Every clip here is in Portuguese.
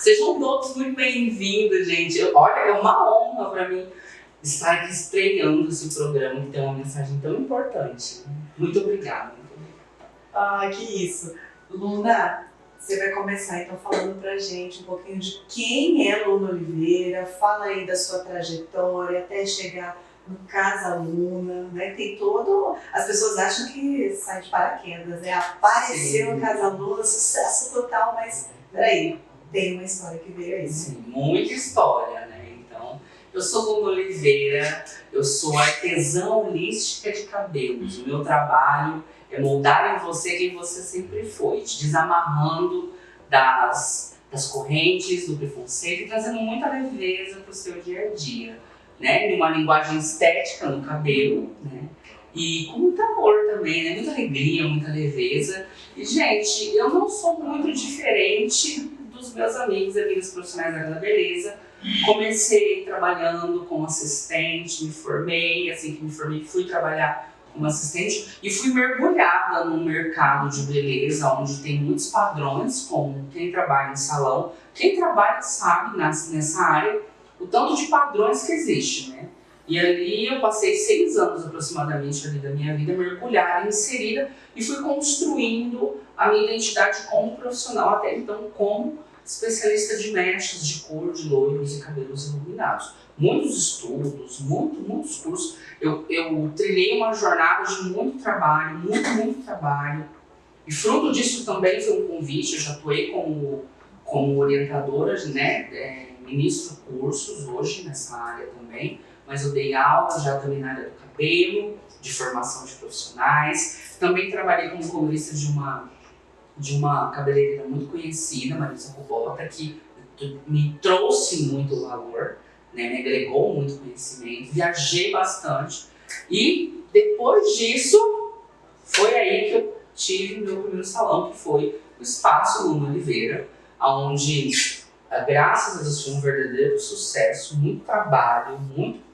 Sejam todos muito bem-vindos, gente. Olha, é uma honra para mim estar aqui estreando esse programa que tem uma mensagem tão importante. Muito obrigada. Ah, que isso. Luna, você vai começar então falando pra gente um pouquinho de quem é Luna Oliveira, fala aí da sua trajetória até chegar no Casa Luna, né? Tem todo... As pessoas acham que sai de paraquedas, né? Apareceu no Casa Luna, sucesso total, mas peraí, tem uma história que veio aí. Sim, muita história, né? Então, eu sou Luna Oliveira, eu sou artesã holística de cabelos. O meu trabalho é moldar em você quem você sempre foi, te desamarrando das correntes, do preconceito e trazendo muita leveza para o seu dia a dia, né? Em uma linguagem estética no cabelo, né? E com muito amor também, né? Muita alegria, muita leveza. E, gente, eu não sou muito diferente dos meus amigos e amigas profissionais da área da beleza. Comecei trabalhando como assistente, me formei, assim que me formei fui trabalhar como assistente e fui mergulhada num mercado de beleza onde tem muitos padrões, como quem trabalha em salão, quem trabalha sabe nessa área o tanto de padrões que existe, né? E ali eu passei 6 anos aproximadamente ali da minha vida mergulhada, inserida e fui construindo a minha identidade como profissional, até então como especialista de mechas, de cor, de loiros e cabelos iluminados. Muitos estudos, muitos cursos. Eu trilhei uma jornada de muito trabalho, muito trabalho. E fruto disso também foi um convite, eu já atuei como orientadora, né? Ministro cursos hoje nessa área também, mas eu dei aula já também na área do cabelo, de formação de profissionais. Também trabalhei como colorista de uma cabeleireira muito conhecida, Marisa Kubota, que me trouxe muito valor, né, me agregou muito conhecimento, viajei bastante e depois disso foi aí que eu tive o meu primeiro salão, que foi o Espaço Luna Oliveira, onde graças a Deus foi um verdadeiro sucesso, muito trabalho,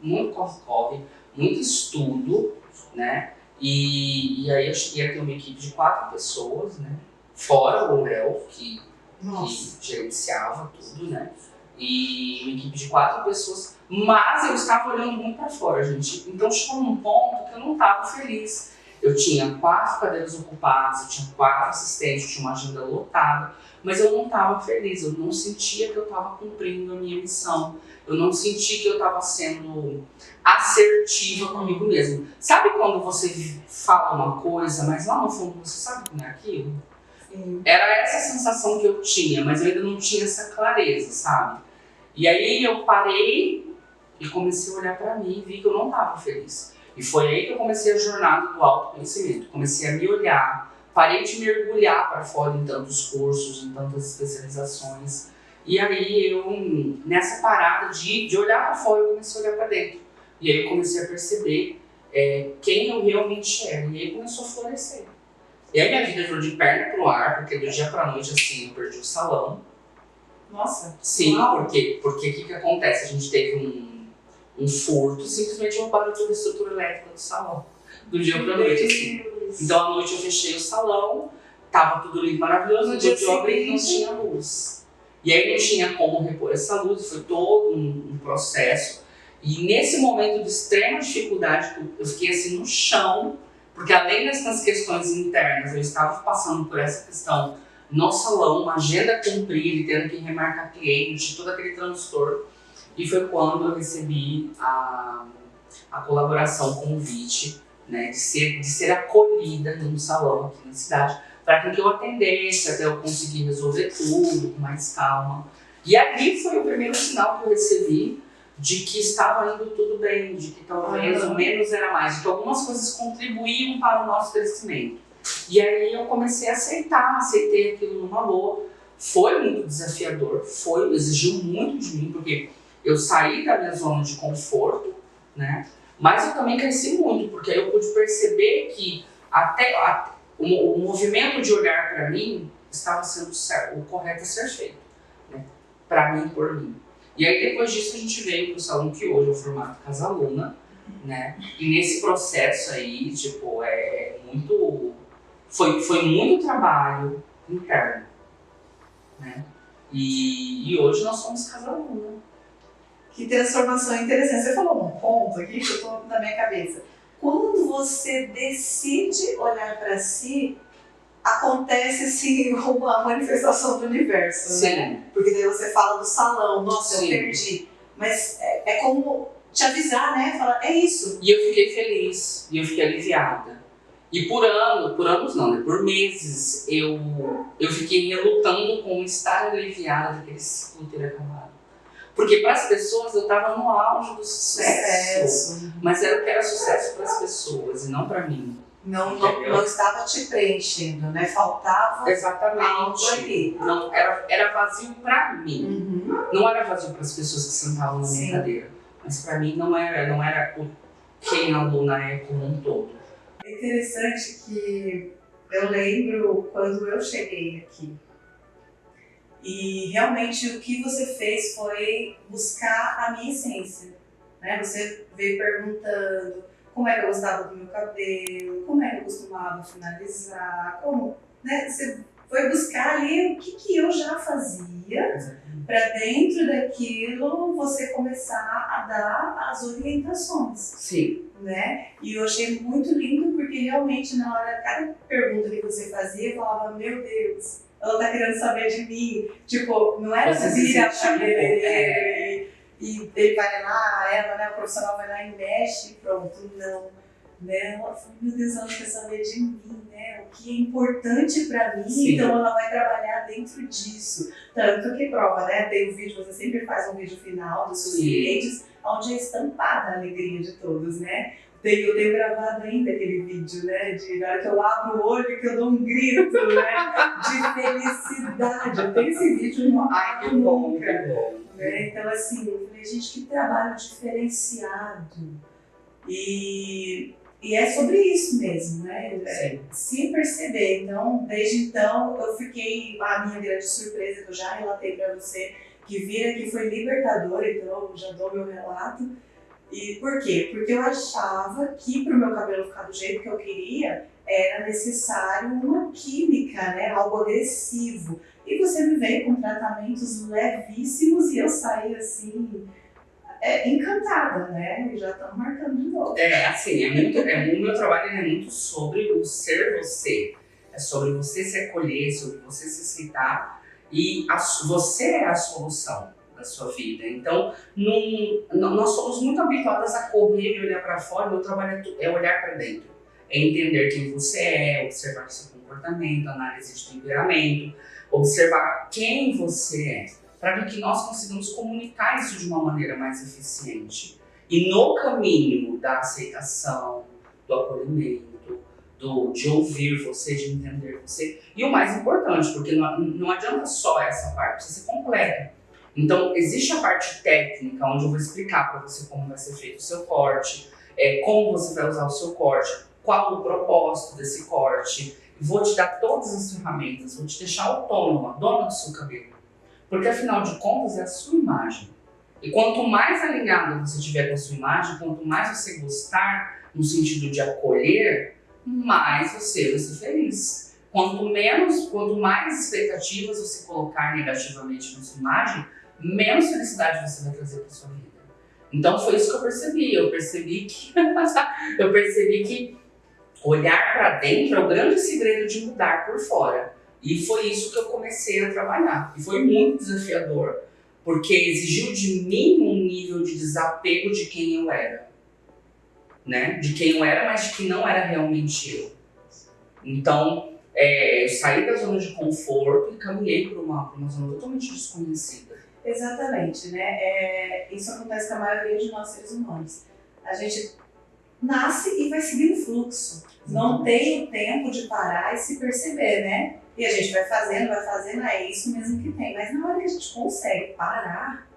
muito corre-corre, muito estudo, né, e aí eu cheguei a ter uma equipe de 4 pessoas, né, fora o Léo, que gerenciava tudo, né? E uma equipe de 4 pessoas, mas eu estava olhando muito para fora, gente. Então chegou num ponto que eu não estava feliz. Eu tinha 4 cadeiras ocupadas, eu tinha 4 assistentes, eu tinha uma agenda lotada, mas eu não estava feliz, eu não sentia que eu estava cumprindo a minha missão, eu não sentia que eu estava sendo assertiva comigo mesmo. Sabe quando você fala uma coisa, mas lá no fundo você sabe que não é aquilo? Era essa a sensação que eu tinha, mas eu ainda não tinha essa clareza, sabe? E aí eu parei e comecei a olhar pra mim e vi que eu não estava feliz. E foi aí que eu comecei a jornada do autoconhecimento. Comecei a me olhar, parei de mergulhar para fora em tantos cursos, em tantas especializações. E aí eu, nessa parada de olhar para fora, eu comecei a olhar para dentro. E aí eu comecei a perceber quem eu realmente era. E aí começou a florescer. E aí minha vida virou de perna pro ar, porque do dia pra noite, assim, eu perdi o salão. Nossa! Sim, porque o que acontece? A gente teve um furto, simplesmente roubaram toda a estrutura elétrica do salão. Do dia pra noite, assim. Então à noite eu fechei o salão, tava tudo lindo, maravilhoso, no dia eu abri e não tinha luz. E aí não tinha como repor essa luz, foi todo um processo. E nesse momento de extrema dificuldade, eu fiquei assim no chão, porque além dessas questões internas, eu estava passando por essa questão no salão, uma agenda a cumprir, tendo que remarcar cliente, todo aquele transtorno. E foi quando eu recebi a colaboração, o convite, né, de ser acolhida num salão aqui na cidade, para que eu atendesse, até eu conseguir resolver tudo com mais calma. E ali foi o primeiro sinal que eu recebi de que estava indo tudo bem, de que talvez o menos era mais, de que algumas coisas contribuíam para o nosso crescimento. E aí eu comecei a aceitei aquilo numa boa. Foi muito desafiador, exigiu muito de mim, porque eu saí da minha zona de conforto, né? Mas eu também cresci muito, porque aí eu pude perceber que o movimento de olhar para mim estava sendo o correto a ser feito, né? Para mim e por mim. E aí depois disso a gente veio para o salão que hoje é o formato Casa Luna, né? E nesse processo aí, tipo, foi muito trabalho interno, né? E hoje nós somos casal Luna. Que transformação interessante. Você falou um ponto aqui que eu tô na minha cabeça. Quando você decide olhar para si, acontece assim uma manifestação do universo, né? Porque daí você fala do salão, nossa, Sim. eu perdi. Mas é como te avisar, né? Falar, é isso. E eu fiquei feliz, e eu fiquei aliviada. E por anos não, né? Por meses, eu fiquei relutando com estar aliviada daquele ciclo ter acabado. Porque para as pessoas eu estava no auge do sucesso. Mas era o que era sucesso para as pessoas e não para mim. Não estava te preenchendo, né? Faltava algo Exatamente. ali. Não, era vazio para mim. Uhum. Não era vazio para as pessoas que sentavam na minha Sim. cadeira. Mas para mim não era quem a Luna é como um todo. É interessante que eu lembro quando eu cheguei aqui. E realmente o que você fez foi buscar a minha essência. Né? Você veio perguntando como é que eu gostava do meu cabelo, como é que eu costumava finalizar, como, né? Você foi buscar ali o que eu já fazia, para dentro daquilo você começar a dar as orientações. Sim. Né? E eu achei muito lindo porque realmente na hora, cada pergunta que você fazia, eu falava, meu Deus, ela tá querendo saber de mim. Tipo, não era vira a cabeleireiro e ele vai lá, ela, né, o profissional vai lá e mexe e pronto. Não. Né? Ela falou, meu Deus, ela quer saber de mim, né? O que é importante pra mim, Sim. Então ela vai trabalhar dentro disso. Tanto que prova, né? Tem um vídeo, você sempre faz um vídeo final dos seus clientes, onde é estampada a alegria de todos, né? Eu tenho gravado ainda aquele vídeo, né? Na hora que eu abro o olho, que eu dou um grito, né? De felicidade. Eu tenho esse vídeo numa Ai, que bom, nunca. que bom. Né? Então, assim, eu falei, gente, que trabalho diferenciado. E é sobre isso mesmo, né? Se perceber. Então, desde então, eu fiquei, a minha grande surpresa, que eu já relatei para você, que vir aqui foi libertador, então eu já dou meu relato. E por quê? Porque eu achava que para o meu cabelo ficar do jeito que eu queria, era necessário uma química, né? Algo agressivo. E você me veio com tratamentos levíssimos e eu saí assim, encantada, né? E já estamos marcando de novo. Assim, o meu trabalho é muito sobre o ser você. É sobre você se acolher, sobre você se aceitar. E você é a solução da sua vida. Então, nós somos muito habituadas a correr e olhar para fora. O meu trabalho é olhar para dentro. É entender quem você é, observar seu comportamento, análise de temperamento, observar quem você é, para que nós consigamos comunicar isso de uma maneira mais eficiente. E no caminho da aceitação, do acolhimento, de ouvir você, de entender você. E o mais importante, porque não adianta só essa parte, precisa ser completa. Então, existe a parte técnica, onde eu vou explicar para você como vai ser feito o seu corte, como você vai usar o seu corte, qual o propósito desse corte. Vou te dar todas as ferramentas, vou te deixar autônoma, dona do seu cabelo. Porque, afinal de contas, é a sua imagem. E quanto mais alinhado você tiver com a sua imagem, quanto mais você gostar, no sentido de acolher, mais você vai ser feliz. Quanto mais expectativas você colocar negativamente na sua imagem, menos felicidade você vai trazer para sua vida. Então foi isso que eu percebi. Eu percebi que olhar para dentro é o grande segredo de mudar por fora. E foi isso que eu comecei a trabalhar. E foi muito desafiador, porque exigiu de mim um nível de desapego de quem eu era. Né? De quem eu era, mas de que não era realmente eu. Então, eu saí da zona de conforto e caminhei para uma zona totalmente desconhecida. Exatamente, né? Isso acontece com a maioria de nós seres humanos. A gente nasce e vai seguir o fluxo. Não tem o tempo de parar e se perceber, né? E a gente vai fazendo, é isso mesmo que tem. Mas na hora que a gente consegue parar,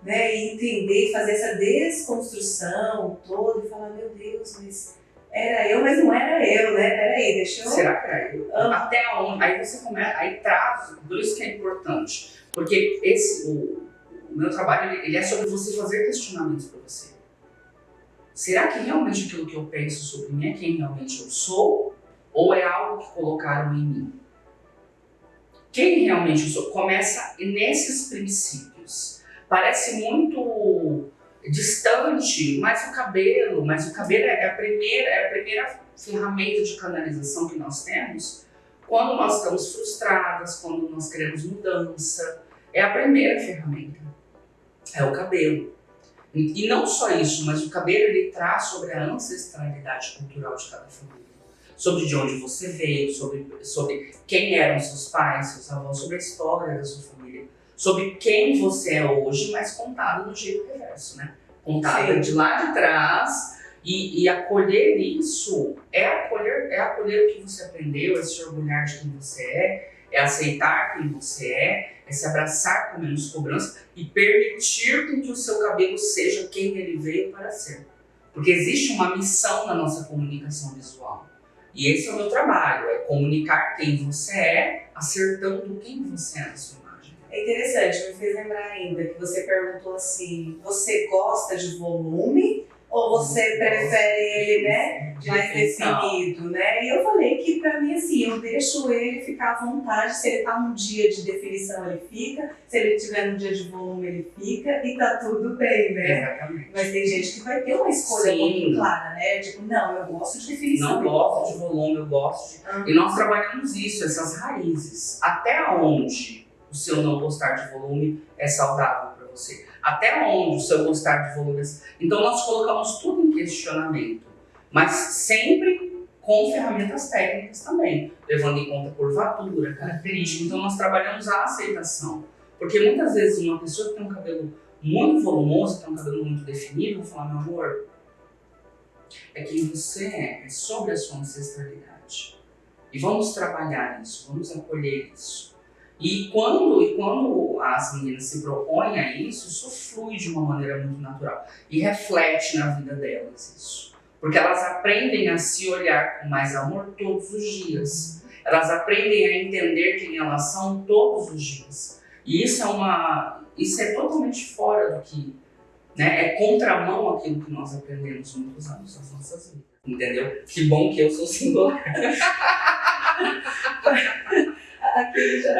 né, e entender, fazer essa desconstrução toda e falar, meu Deus, mas era eu, mas não era eu, né? Peraí, deixa eu... Será que era eu? Até onde? Aí você começa, aí traz, por isso que é importante. Porque o meu trabalho, ele é sobre você fazer questionamentos para você. Será que realmente aquilo que eu penso sobre mim é quem realmente eu sou? Ou é algo que colocaram em mim? quem realmente eu sou, começa nesses princípios. Parece muito distante, mas o cabelo é a primeira ferramenta de canalização que nós temos quando nós estamos frustradas, quando nós queremos mudança. É a primeira ferramenta, é o cabelo. E não só isso, mas o cabelo ele traz sobre a ancestralidade cultural de cada família. Sobre de onde você veio, sobre quem eram seus pais, seus avós, sobre a história da sua família. Sobre quem você é hoje, mas contado no jeito reverso, né? Contada de lá de trás. E acolher isso é acolher o que você aprendeu, é se orgulhar de quem você é aceitar quem você é se abraçar com menos cobrança e permitir que o seu cabelo seja quem ele veio para ser. Porque existe uma missão na nossa comunicação visual. E esse é o meu trabalho, é comunicar quem você é, acertando quem você é na sua imagem. É interessante, me fez lembrar ainda que você perguntou assim, você gosta de volume ou você prefere ele, né, mais definido, né? E eu falei que pra mim, assim, eu deixo ele ficar à vontade, se ele tá num dia de definição ele fica, se ele tiver num dia de volume ele fica e tá tudo bem, né? Exatamente. Mas tem gente que vai ter uma escolha muito clara, né? Tipo, não, eu gosto de definição. Não gosto de volume, eu gosto de... E nós trabalhamos isso, essas raízes. Até onde o seu não gostar de volume é saudável para você? Até onde o seu gostar de volume... Então nós colocamos tudo em questionamento, mas sempre com ferramentas técnicas também, levando em conta curvatura, característica. Então nós trabalhamos a aceitação. Porque muitas vezes uma pessoa que tem um cabelo muito volumoso, que tem um cabelo muito definido, vai falar, meu amor, é quem você é sobre a sua ancestralidade. E vamos trabalhar isso, vamos acolher isso. E quando as meninas se propõem a isso flui de uma maneira muito natural e reflete na vida delas isso. Porque elas aprendem a se olhar com mais amor todos os dias. Elas aprendem a entender quem elas são todos os dias. E isso é totalmente fora do que, né? É contramão àquilo que nós aprendemos muitos anos nas nossas vidas. Entendeu? Que bom que eu sou singular. Aqui já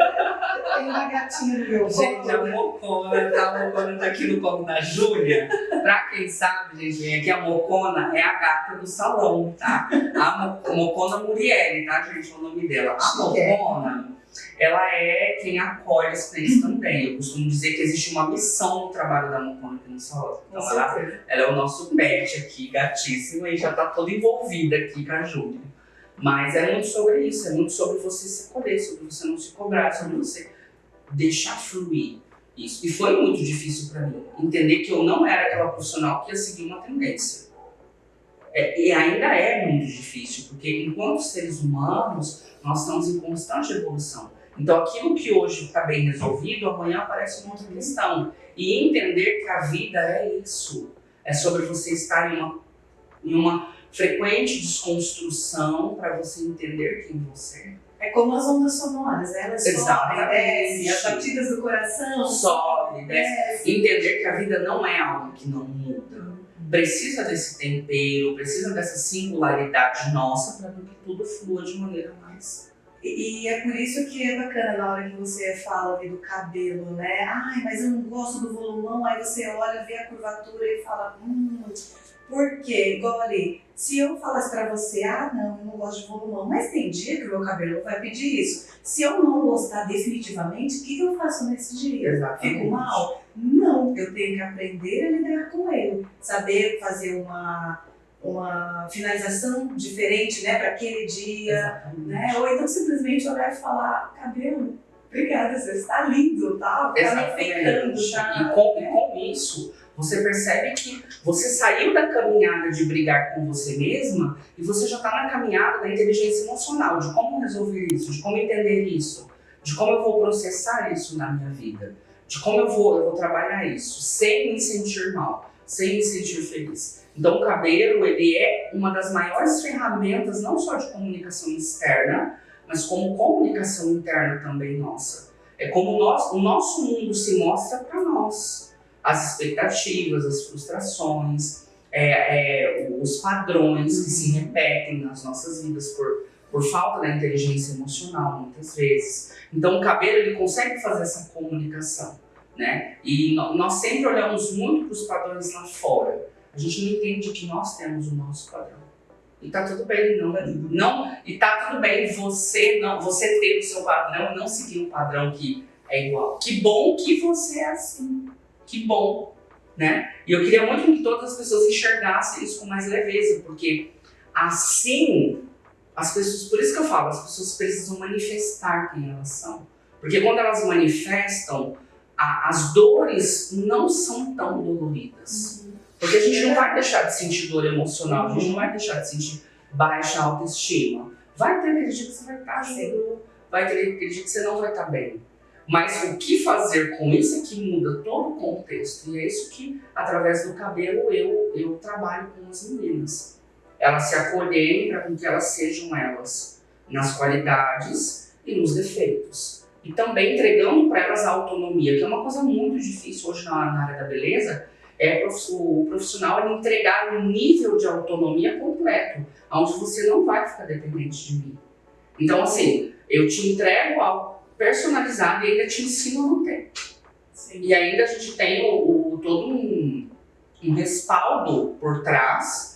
tem uma gatinha no meu colo. Gente, a Mocona tá aqui no colo da Júlia. Pra quem sabe, gente, vem aqui, a Mocona é a gata do salão, tá? A Mocona Muriel, tá, gente, é o nome dela. A Mocona, ela é quem acolhe as clientes também. Eu costumo dizer que existe uma missão no trabalho da Mocona aqui no salão. Então ela é o nosso pet aqui, gatíssima, e já tá toda envolvida aqui com a Júlia. Mas é muito sobre isso, é muito sobre você se acolher, sobre você não se cobrar, sobre você deixar fluir isso. E foi muito difícil para mim entender que eu não era aquela profissional que ia seguir uma tendência. E ainda é muito difícil, porque enquanto seres humanos, nós estamos em constante evolução. Então aquilo que hoje está bem resolvido, amanhã aparece uma outra questão. E entender que a vida é isso. É sobre você estar em uma frequente desconstrução para você entender quem você é. É como as ondas sonoras, elas sobem, descem, as batidas do coração sobe, desce. Entender que a vida não é algo que não muda. Precisa desse tempero, precisa dessa singularidade nossa para que tudo flua de maneira mais... E é por isso que é bacana na hora que você fala ali do cabelo, né? Ai, mas eu não gosto do volumão, aí você olha, vê a curvatura e fala, por quê? Igual ali, se eu falasse pra você, não, eu não gosto de volumão, mas tem dia que o meu cabelo vai pedir isso. Se eu não gostar definitivamente, o que eu faço nesse dia? Exatamente. Fico mal? Não, eu tenho que aprender a lidar com ele, saber fazer uma finalização diferente, né, para aquele dia, né? Ou então simplesmente olhar e falar, cabelo, obrigada, você está lindo, tá? Exatamente. E com isso, você percebe que você saiu da caminhada de brigar com você mesma e você já está na caminhada da inteligência emocional, de como resolver isso, de como entender isso, de como eu vou processar isso na minha vida, de como eu vou trabalhar isso, sem me sentir mal, sem me sentir feliz. Então o cabelo, ele é uma das maiores ferramentas, não só de comunicação externa, mas como comunicação interna também nossa. É como o nosso mundo se mostra para nós. As expectativas, as frustrações, os padrões que se repetem nas nossas vidas por por falta da inteligência emocional, muitas vezes. Então, o cabelo, ele consegue fazer essa comunicação, né? E nós sempre olhamos muito para os padrões lá fora. A gente não entende que nós temos o nosso padrão. E tá tudo bem, e tá tudo bem você ter o seu padrão e não seguir um padrão que é igual. Que bom que você é assim. Que bom, né? E eu queria muito que todas as pessoas enxergassem isso com mais leveza, porque assim, as pessoas, por isso que eu falo, as pessoas precisam manifestar quem elas são. Porque quando elas manifestam, as dores não são tão doloridas. Porque a gente não vai deixar de sentir dor emocional, a gente não vai deixar de sentir baixa autoestima. Vai ter aquele dia que você vai estar seguro, vai ter aquele dia que você não vai estar bem. Mas o que fazer com isso é que muda todo o contexto. E é isso que, através do cabelo, eu trabalho com as meninas. Elas se acolherem para que elas sejam elas, nas qualidades e nos defeitos. E também entregando para elas a autonomia, que é uma coisa muito difícil hoje na área da beleza, é o profissional ele entregar um nível de autonomia completo, onde você não vai ficar dependente de mim. Então, assim, eu te entrego algo personalizado e ainda te ensino a manter. Sim. E ainda a gente tem todo um respaldo por trás.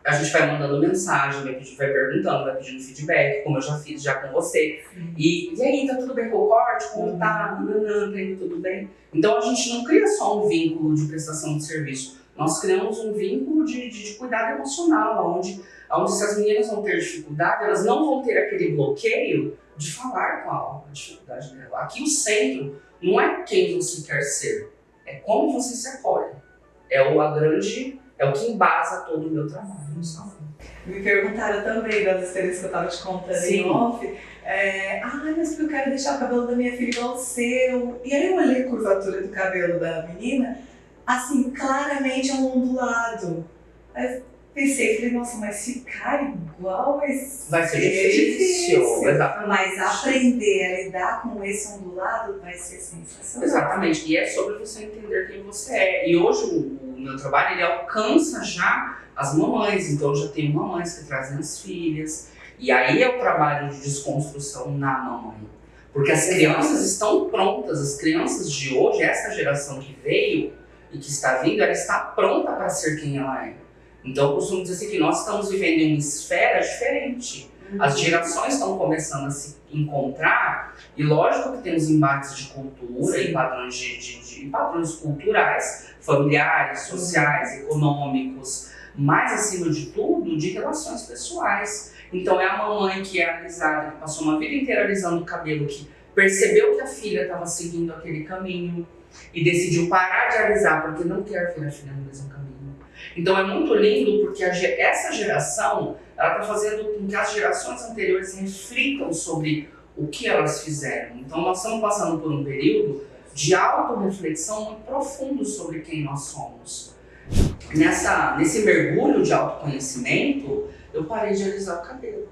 A gente vai mandando mensagem, vai perguntando, vai pedindo feedback, como eu já fiz já com você. E aí, tá tudo bem com o corte? Como tá? Tá indo tudo bem? Então a gente não cria só um vínculo de prestação de serviço. Nós criamos um vínculo de cuidado emocional, onde se as meninas vão ter dificuldade, elas não vão ter aquele bloqueio de falar com a dificuldade dela. Aqui o centro não é quem você quer ser, é como você se acolhe. É o que embasa todo o meu trabalho. Me perguntaram também das experiências que eu estava te contando em off. Mas porque eu quero deixar o cabelo da minha filha igual ao seu. E aí eu olhei a curvatura do cabelo da menina, assim, claramente é um ondulado. Aí pensei, falei, nossa, mas ficar igual vai ser difícil. Exatamente. Mas aprender a lidar com esse ondulado vai ser sensacional. Exatamente. E é sobre você entender quem você é. E hoje o meu trabalho, ele alcança já as mamães. Então eu já tenho mamães que trazem as filhas. E aí é o trabalho de desconstrução na mamãe. Porque as crianças estão prontas. As crianças de hoje, essa geração que veio e que está vindo, ela está pronta para ser quem ela é. Então eu costumo dizer assim, que nós estamos vivendo em uma esfera diferente. As gerações estão começando a se encontrar, e lógico que temos embates de cultura e padrões, padrões culturais, familiares, sociais, econômicos, mas acima de tudo, de relações pessoais. Então é a mamãe que é alisada, que passou uma vida inteira alisando o cabelo, que percebeu que a filha estava seguindo aquele caminho e decidiu parar de alisar porque não quer ver a filha no mesmo caminho. Então é muito lindo porque essa geração ela está fazendo com que as gerações anteriores reflitam sobre o que elas fizeram. Então nós estamos passando por um período de autorreflexão muito profundo sobre quem nós somos. Nesse mergulho de autoconhecimento, eu parei de alisar o cabelo.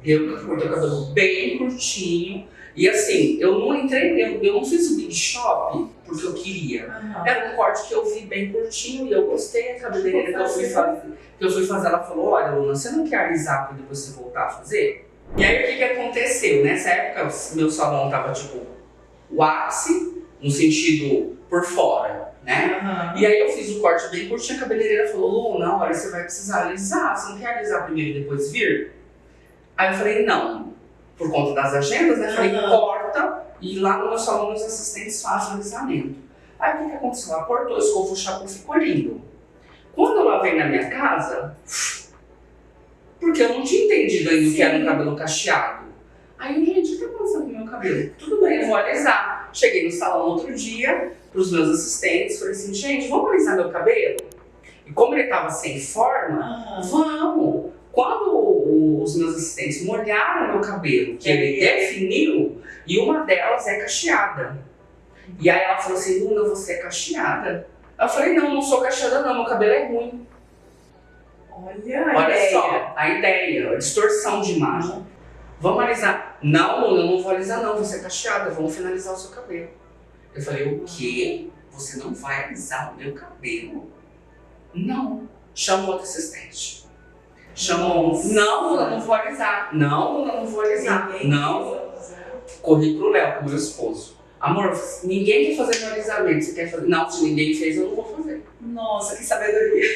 Eu cortei o cabelo bem curtinho. E assim, eu não fiz o Big Shop porque eu queria. Era um corte que eu vi bem curtinho e eu gostei. A cabeleireira que eu fui fazer, ela falou, olha, Luna, você não quer alisar para depois você voltar a fazer? E aí o que aconteceu? Nessa época, meu salão tava tipo o ápice, no sentido por fora, né? E aí eu fiz o corte bem curtinho, a cabeleireira falou, Luna, olha, você vai precisar alisar, você não quer alisar primeiro e depois vir? Aí eu falei, não. Por conta das agendas, né? Falei, corta, e lá no meu salão meus assistentes fazem o alisamento. Aí o que aconteceu? Ela cortou, escovou o shampoo, ficou lindo. Quando eu lavei na minha casa, porque eu não tinha entendido ainda o que era um cabelo cacheado. Aí eu, gente, o que está acontecendo com o meu cabelo? Tudo bem, eu vou alisar. Cheguei no salão outro dia, para os meus assistentes, falei assim, gente, vamos alisar meu cabelo? E como ele estava sem forma, vamos! Quando os meus assistentes molharam meu cabelo, que ele definiu, e uma delas é cacheada. E aí ela falou assim, Luna, você é cacheada? Eu falei, não sou cacheada não, meu cabelo é ruim. Olha só, a ideia, a distorção de imagem. Vamos alisar. Não, Luna, eu não vou alisar não, você é cacheada, vamos finalizar o seu cabelo. Eu falei, o quê? Você não vai alisar o meu cabelo? Não. Chama outro assistente. Chamou. Não, eu não vou alisar. Não, eu não vou alisar. Não. Corri pro Léo, com meu esposo. Amor, ninguém quer fazer meu alisamento. Você quer fazer? Não, se ninguém fez, eu não vou fazer. Nossa, que sabedoria.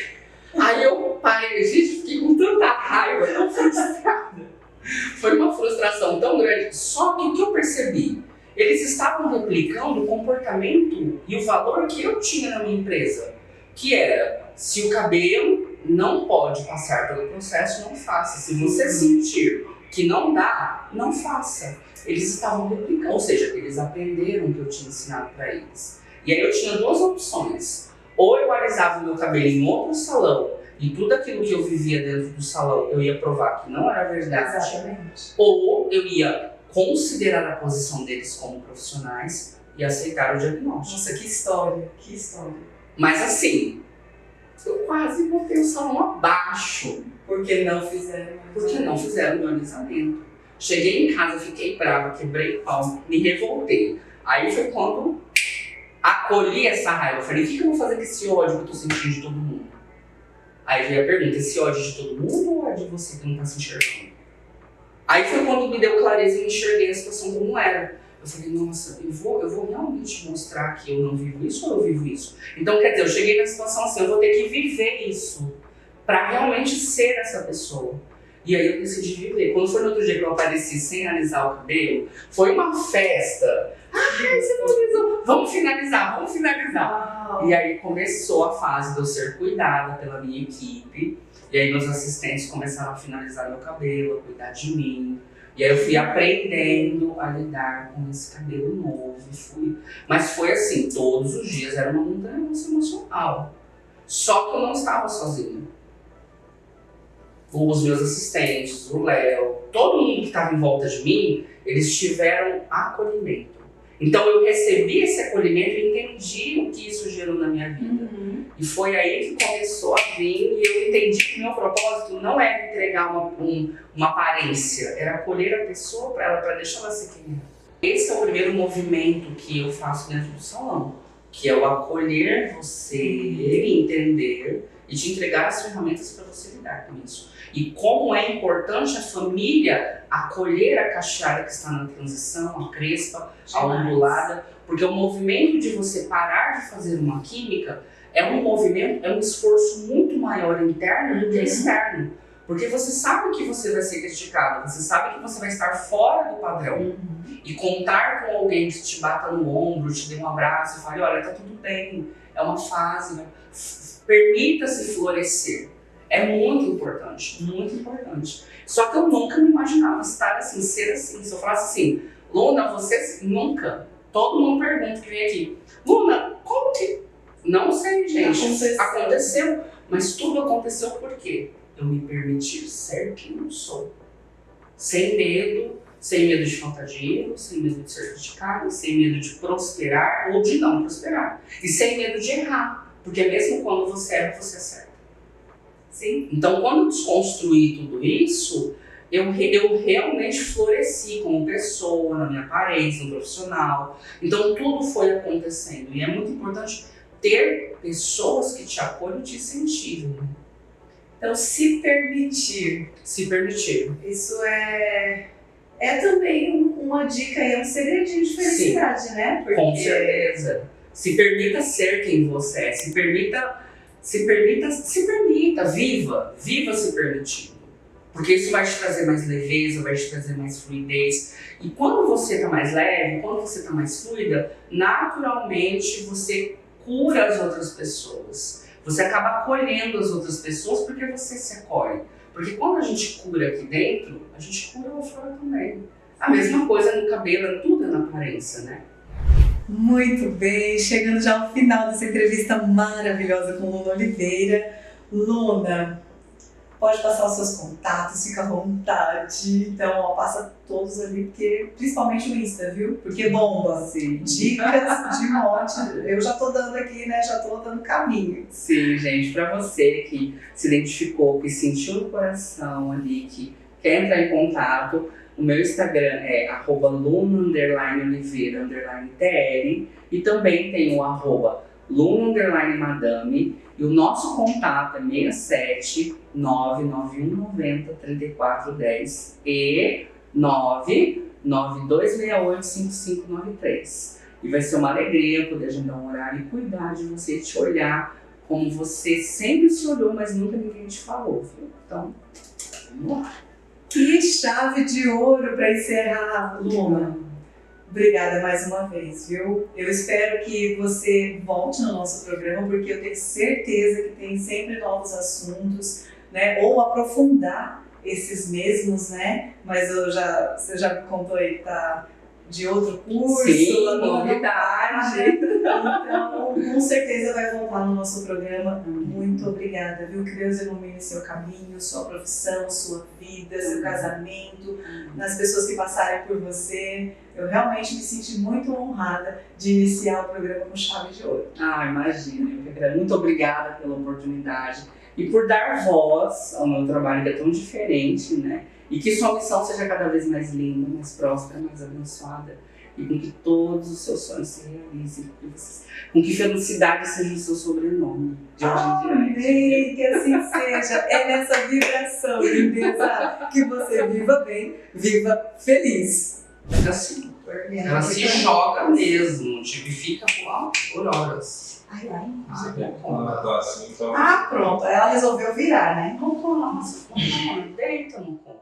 Aí eu parei, gente, fiquei com tanta raiva, tão frustrada. Foi uma frustração tão grande. Só que o que eu percebi? Eles estavam replicando o comportamento e o valor que eu tinha na minha empresa. Que era, se o cabelo não pode passar pelo processo, não faça. Se você sentir que não dá, não faça. Eles estavam replicando, ou seja, eles aprenderam o que eu tinha ensinado para eles. E aí eu tinha duas opções. Ou eu alisava o meu cabelo em outro salão e tudo aquilo que eu vivia dentro do salão eu ia provar que não era verdade. Exatamente. Ou eu ia considerar a posição deles como profissionais e aceitar o diagnóstico. Nossa, que história, que história. Mas assim, eu quase botei o salão abaixo. Porque não fizeram. Porque não fizeram o meu alisamento. Cheguei em casa, fiquei brava, quebrei o pau, me revoltei. Aí foi quando acolhi essa raiva. Falei, o que eu vou fazer com esse ódio que eu tô sentindo de todo mundo? Aí veio a pergunta, esse ódio é de todo mundo ou é de você que não tá se enxergando? Aí foi quando me deu clareza e eu enxerguei a situação como era. Eu falei, nossa, eu vou realmente mostrar que eu não vivo isso ou eu vivo isso? Então, quer dizer, eu cheguei na situação assim, eu vou ter que viver isso pra realmente ser essa pessoa. E aí eu decidi viver. Quando foi no outro dia que eu apareci sem alisar o cabelo, foi uma festa. Ai, você não alisou. Vamos finalizar, vamos finalizar. Uau. E aí começou a fase de eu ser cuidada pela minha equipe. E aí meus assistentes começaram a finalizar meu cabelo, a cuidar de mim. E aí eu fui aprendendo a lidar com esse cabelo novo. Mas foi assim, todos os dias era uma montanha emocional. Só que eu não estava sozinha. Os meus assistentes, o Léo, todo mundo que estava em volta de mim, eles tiveram acolhimento. Então eu recebi esse acolhimento e entendi o que isso gerou na minha vida. E foi aí que começou a vir e eu entendi que o meu propósito não era entregar uma aparência, era acolher a pessoa para deixar ela ser quem é. Esse é o primeiro movimento que eu faço dentro do salão, que é o acolher você, entender e te entregar as ferramentas para você lidar com isso. E como é importante a família acolher a cacheada que está na transição, a crespa, a ondulada, porque o movimento de você parar de fazer uma química é um movimento, é um esforço muito maior interno do que externo. Porque você sabe que você vai ser criticado, você sabe que você vai estar fora do padrão. E contar com alguém que te bata no ombro, te dê um abraço e fale, olha, tá tudo bem, é uma fase, né? Permita-se florescer. É muito importante, muito importante. Só que eu nunca me imaginava estar assim, ser assim. Se eu falasse assim, Luna, você nunca. Todo mundo pergunta que vem aqui, Luna, como que... Não sei, gente. Aconteceu. Mas tudo aconteceu por quê? Eu me permitir ser quem eu sou. Sem medo de faltar dinheiro, sem medo de ser criticado, sem medo de prosperar ou de não prosperar. E sem medo de errar. Porque mesmo quando você erra, você acerta. Sim. Então, quando eu desconstruí tudo isso, eu realmente floresci como pessoa, na minha aparência, no profissional. Então, tudo foi acontecendo. E é muito importante ter pessoas que te acolhem e te incentivam. Né? Então, se permitir. Se permitir. Isso é também uma dica e um segredinho de felicidade, sim, né? Porque... Com certeza. Se permita ser quem você é. Se permita, viva se permitindo. Porque isso vai te trazer mais leveza, vai te trazer mais fluidez. E quando você está mais leve, quando você está mais fluida, naturalmente você cura as outras pessoas. Você acaba acolhendo as outras pessoas porque você se acolhe. Porque quando a gente cura aqui dentro, a gente cura lá fora também. A mesma coisa no cabelo, tudo é na aparência, né? Muito bem, chegando já ao final dessa entrevista maravilhosa com Luna Oliveira. Luna, pode passar os seus contatos, fica à vontade. Então, ó, passa todos ali, porque, principalmente o Insta, viu? Porque bomba. Sim. Dicas de monte. Eu já tô dando aqui, né? Já tô dando caminho. Sim, gente, pra você que se identificou, que sentiu no coração ali, que quer entrar em contato, o meu Instagram é @luna_oliveira_tr e também tem o Luna_Madame, e o nosso contato é 67 991 90 3410 e 99268 5593. E vai ser uma alegria poder agendar um horário e cuidar de você, te olhar como você sempre se olhou, mas nunca ninguém te falou, viu? Então, vamos lá. Que chave de ouro para encerrar, Luna. Obrigada mais uma vez, viu? Eu espero que você volte no nosso programa, porque eu tenho certeza que tem sempre novos assuntos, né? Ou aprofundar esses mesmos, né? Mas você já me contou aí que tá de outro curso, Sim, lá no novidade. Então, com certeza vai voltar no nosso programa. Muito obrigada, viu? Que Deus ilumine seu caminho, sua profissão, sua vida, seu casamento, nas pessoas que passarem por você. Eu realmente me senti muito honrada de iniciar o programa com chave de ouro. Ah, imagina. Muito obrigada pela oportunidade e por dar voz ao meu trabalho, que é tão diferente, né? E que sua missão seja cada vez mais linda, mais próspera, mais abençoada. E com que todos os seus sonhos se realizem. Com que felicidade seja o seu sobrenome. De hoje em diante. Amém, que assim seja. É nessa vibração, lindeza, que você viva bem, viva feliz. É assim. Ela se joga mesmo, tipo, e fica por horas. Ai. Assim, então... Ah, pronto. Ela resolveu virar, né? Nossa, deita no colo.